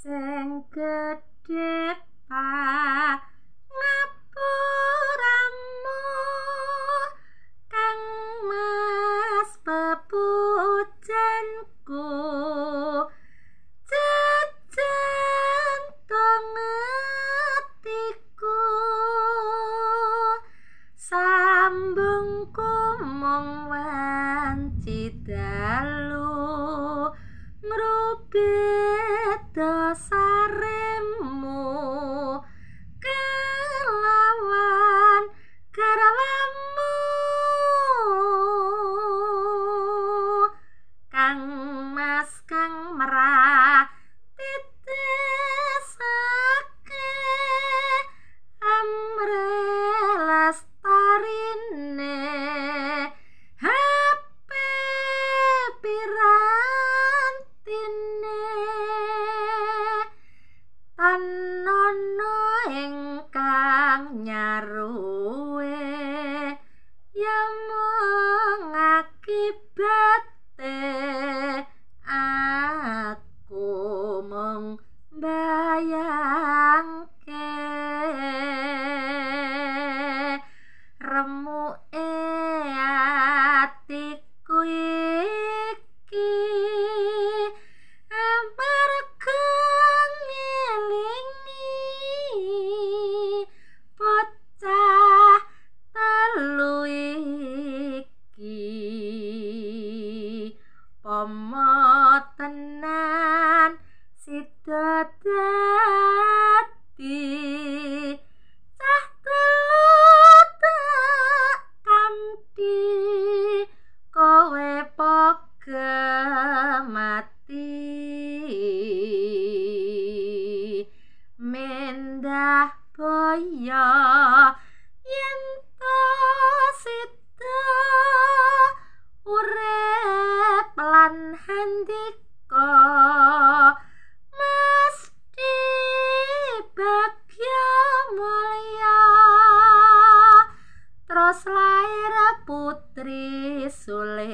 sing gedhe pangapuramu Kang Mas pepujanku jejentong atiku sambungku mung wanci dalu ngrubit dosaremu kelawan garwamu Kang Mas kang merah titisake amre lestarine HP pirantine tanono ingkang nyaruwe ya mung akibate aku mung bayangke remuke atiku iki amarga ngelingi bocah telu iki pomo tenan sida dadi cah telu tak kanthi kowe poge mati mendah boyo yen to sida urip lan handika mesti bagya mulya terus lair putri Sulistya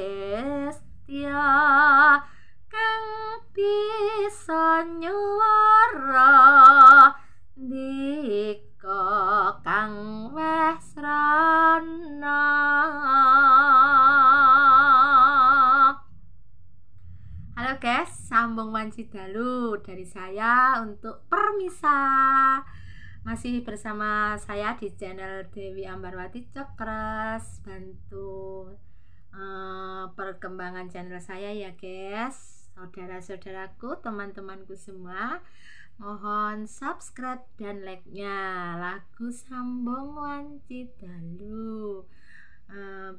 kang bisa nyuwara ndika kang wis rana. Halo guys, sambung wanci dalu dari saya untuk permisa. Masih bersama saya di channel Dewi Ambarwati Cokres. Bantu perkembangan channel saya ya guys. Saudara-saudaraku, teman-temanku semua, mohon subscribe dan like-nya lagu Sambung Wanci Dalu.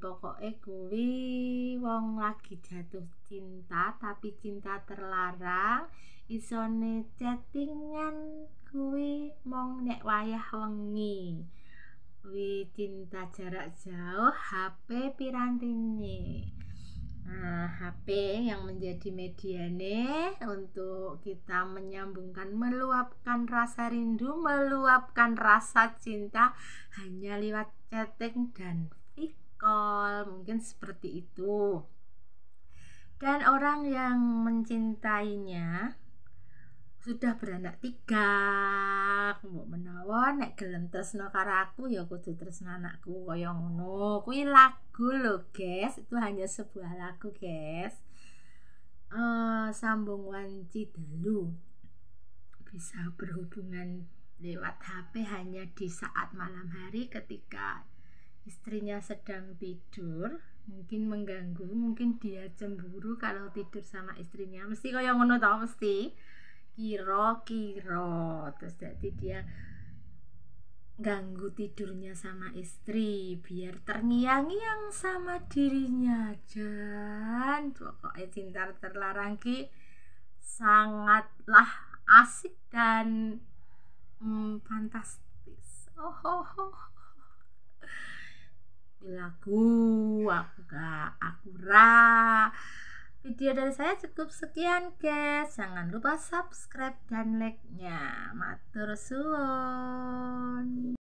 Pokoknya kuwi wong lagi jatuh cinta tapi cinta terlarang isone chattingan kuwi mong nek wayah wengi kuwi cinta jarak jauh HP pirantine. HP yang menjadi mediane untuk kita menyambungkan, meluapkan rasa rindu, meluapkan rasa cinta hanya lewat chatting dan call, mungkin seperti itu. Dan orang yang mencintainya sudah beranak 3, mbok menawa nek gelem tresno karo aku ya kudu tresno anakku kaya ngono. Kuwi lagu lho guys, itu hanya sebuah lagu guys. Sambung Wanci Dalu bisa berhubungan lewat HP hanya di saat malam hari ketika istrinya sedang tidur, mungkin mengganggu, mungkin dia cemburu kalau tidur sama istrinya, mesti kaya ngono tau, mesti kira-kira terus jadi dia ganggu tidurnya sama istri biar terngiang-ngiang sama dirinya. Dan pokoknya cinta terlarang ki sangatlah asik dan fantastis. Lagu aku video dari saya cukup sekian guys, jangan lupa subscribe dan like nya. Matur suwun.